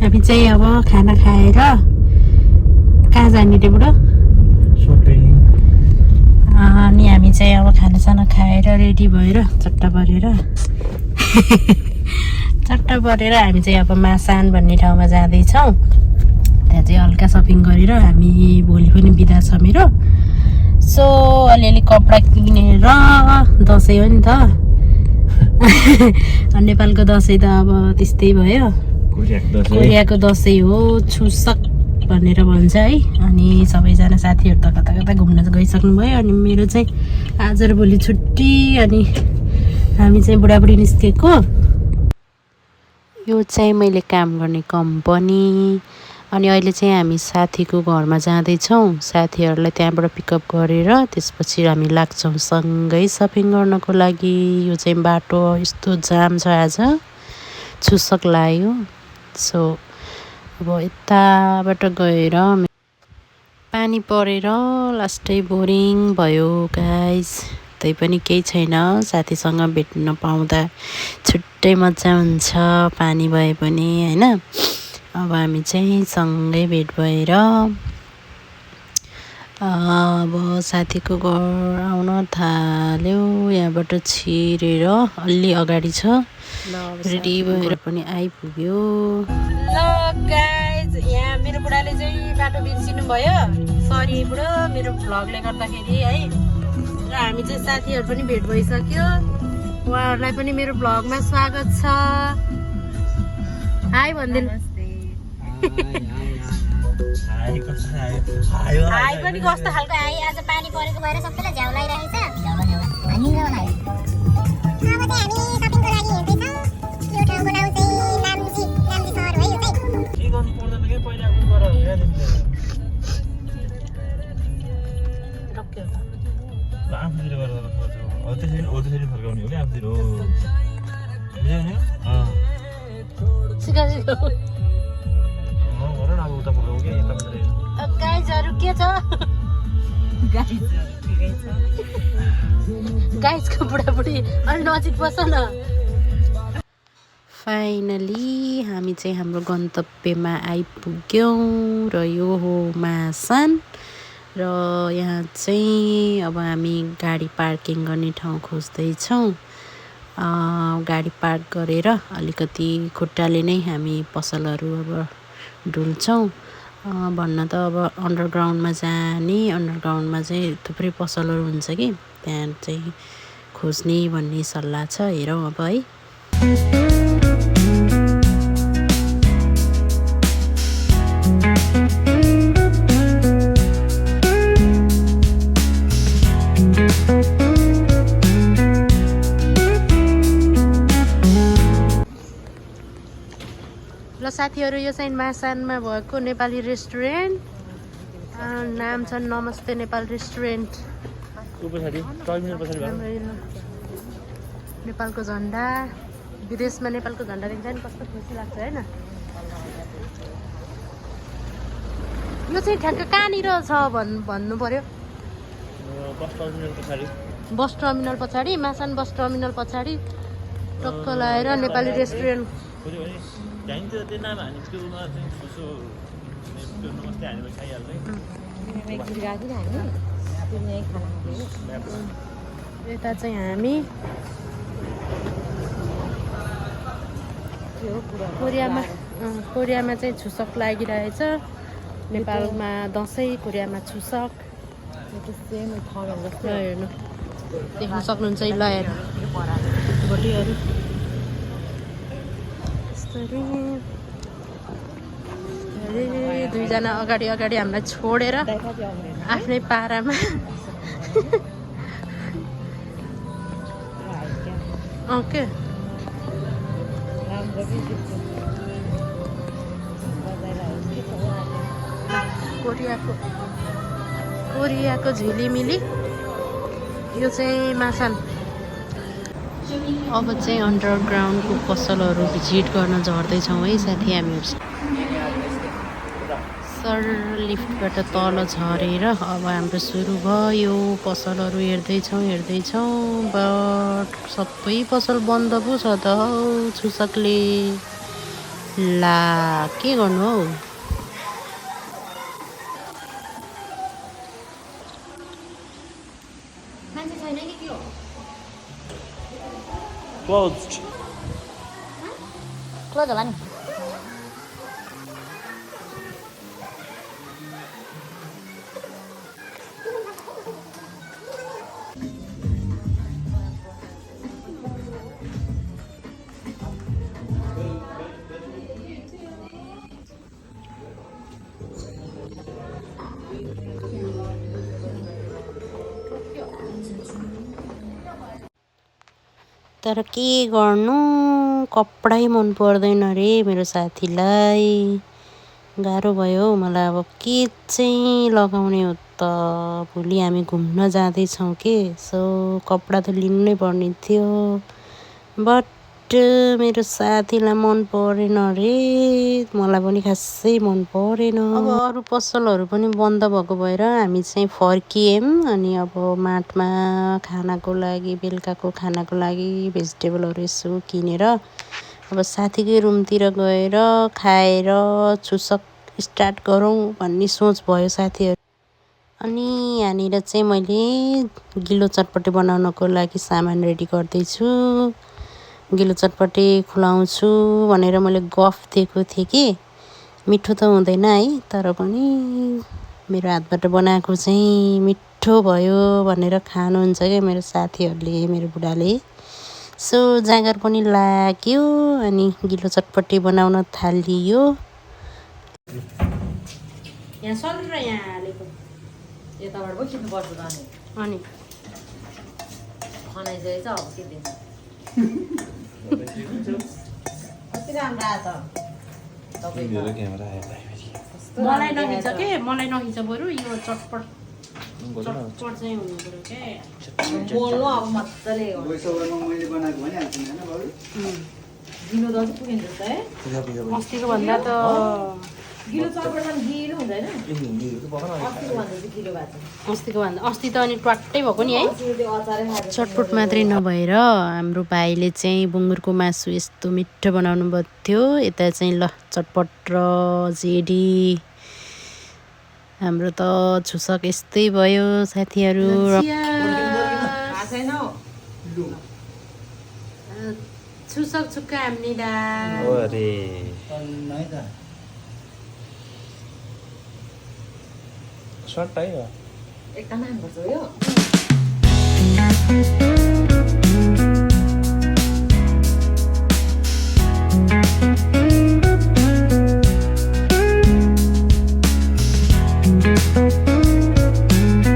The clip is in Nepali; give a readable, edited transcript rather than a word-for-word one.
हामी चाहिँ अब खाना खाएर कहाँ जाने रे बुढो? अनि हामी चाहिँ अब खानासाना खाएर रेडी भएर चट्टा परेर हामी चाहिँ अब मासान भन्ने ठाउँमा जाँदैछौँ। त्यहाँ चाहिँ हल्का सपिङ गरेर हामी भोलि पनि बिदा छ मेरो। सो अलिअलि कपडा किनेर दसैँ हो नि त नेपालको दसैँ त अब त्यस्तै भयो। कोरियाको दसैँ हो, छुसक भनेर भन्छ है। अनि सबैजना साथीहरू त कता कता घुम्न गइसक्नु भयो। अनि मेरो चाहिँ आज र भोलि छुट्टी। अनि हामी चाहिँ बुढाबुढी निस्केको। यो चाहिँ मैले काम गर्ने कम्पनी। अनि अहिले चाहिँ हामी साथीको घरमा जाँदैछौँ। साथीहरूलाई त्यहाँबाट पिकअप गरेर त्यसपछि हामी लाग्छौँ सँगै सपिङ गर्नको लागि। यो चाहिँ बाटो यस्तो जाम छ आज, छुसक लाग्यो। सो अब यताबाट गएर पानी परेर लास्टै बोरिङ भयो गाइस। त्यही पनि केही छैन, साथीसँग भेट्न पाउँदा छुट्टै मजा हुन्छ पानी भए पनि होइन। अब हामी चाहिँ सँगै भेट भएर अब साथीको घर आउन थाल्यो। यहाँबाट छिरेर अलि अगाडि छ, रेडी भएर पनि आइपुग्यो। ल गाइज, यहाँ मेरो बुढाले चाहिँ बाटो बिर्सिनु भयो। सरी बुढो, मेरो भ्लगले गर्दाखेरि है। र हामी चाहिँ साथीहरू पनि भेट भइसक्यो। उहाँहरूलाई पनि मेरो भ्लगमा स्वागत छ। हाई भनिदिनु। हाई पनि कस्तो खालको हाई? आज पानी परेको भएर सबैलाई झ्याउ लागिरहेको छ। गाइजहरू के छ? गाइजको बुढाबुढी अलि नजिक बस न। फाइनली हामी चाहिँ हाम्रो गन्तव्यमा आइपुग्यौँ र यो हो मासान। र यहाँ चाहिँ अब हामी गाडी पार्किङ गर्ने ठाउँ खोज्दैछौँ। गाडी पार्क गरेर अलिकति खुट्टाले नै हामी पसलहरू अब डुल्छौँ। भन्न त अब अन्डरग्राउन्डमा जाने, अन्डरग्राउन्डमा चाहिँ थुप्रै पसलहरू हुन्छ कि त्यहाँ चाहिँ खोज्ने भन्ने सल्लाह छ। हेरौँ अब है। ल साथीहरू, यो चाहिँ मासानमा भएको नेपाली रेस्टुरेन्ट। नाम छ नमस्ते नेपाल रेस्टुरेन्ट। नेपालको झन्डा, विदेशमा नेपालको झन्डा देख्दा नि कस्तो खुसी लाग्छ होइन। यो चाहिँ ठ्याक्क कहाँनिर छ भन्नु पर्यो? बस टर्मिनल पछाडि, मासान बस टर्मिनल पछाडि टक्क लगाएर नेपाली रेस्टुरेन्ट। यता चाहिँ हामी कोरियामा चाहिँ छुसक लागिरहेछ। नेपालमा दसैँ, कोरियामा छुसक। हेर्नु देख्न सक्नुहुन्छ ल हेर्नु भोटिहरू। दुईजना अगाडि हामीलाई छोडेर आफ्नै पारामा। ओके, कोरियाको झिलिमिली। यो चाहिँ मासान। अब चाहिँ अन्डरग्राउन्डको पसलहरू भिजिट गर्न झर्दैछौँ है साथी हामीहरू। सर लिफ्टबाट तल झरेर अब हाम्रो सुरु भयो। पसलहरू हेर्दैछौँ बट सबै पसल बन्द पो छ त छुसकले। ला के गर्नु हौ Closed. क्लोज होला नि तर के गर्नु कपडै मन पर्दैन रे मेरो साथीलाई गाह्रो भयो मलाई अब के चाहिँ लगाउने हो त भोलि हामी घुम्न जाँदैछौँ के सो कपडा त लिनु नै पर्ने थियो बट मेरो साथीलाई मन परेन रे मलाई पनि खासै मन परेन अब अरू पसलहरू पनि बन्द भएको भएर हामी चाहिँ फर्कियौँ अनि अब मार्टमा खानाको लागि बेलुकाको खानाको लागि भेजिटेबलहरू यसो किनेर अब साथीकै रुमतिर गएर खाएर छुसक स्टार्ट गरौँ भन्ने सोच भयो साथीहरू अनि यहाँनिर चाहिँ मैले गिलो चटपटे बनाउनको लागि सामान रेडी गर्दैछु गिलो चटपटे खुलाउँछु भनेर मैले गफ दिएको थिएँ कि मिठो त हुँदैन है तर पनि मेरो हातबाट बनाएको चाहिँ मिठो भयो भनेर खानुहुन्छ क्या मेरो साथीहरूले मेरो बुढाले सो जाँगर पनि लाग्यो अनि गिलो चटपटे बनाउन थालियो यहाँ सर यहाँ हालेको यताबाट पो खिच्नुपर्छ त अनि खनाइसकेछ अब के दिन्छ कति राम्रो आयो त मलाई नखिच के मलाई नखिच बरु यो चटपट चटपट चाहिँ हुनु पर्यो के बोल्नु अब मजाले गिलो त चाहिँ पुगिन्छ है अस्तिको भन्दा त गिलो चटपट गिलो हुँदैन अस्तिको भन्दा चाहिँ गिलो भएको अस्ति त अनि ट्वाट्टै भएको नि है चटपट मात्रै नभएर हाम्रो भाइले चाहिँ बुङ्गुरको मासु यस्तो मिठो बनाउनु भएको थियो यता चाहिँ ल चटपट र जेडी हाम्रो त छुसक यस्तै भयो साथीहरू छुसक छुक्का हामीले Short time. एकदमै राम्रो छ यो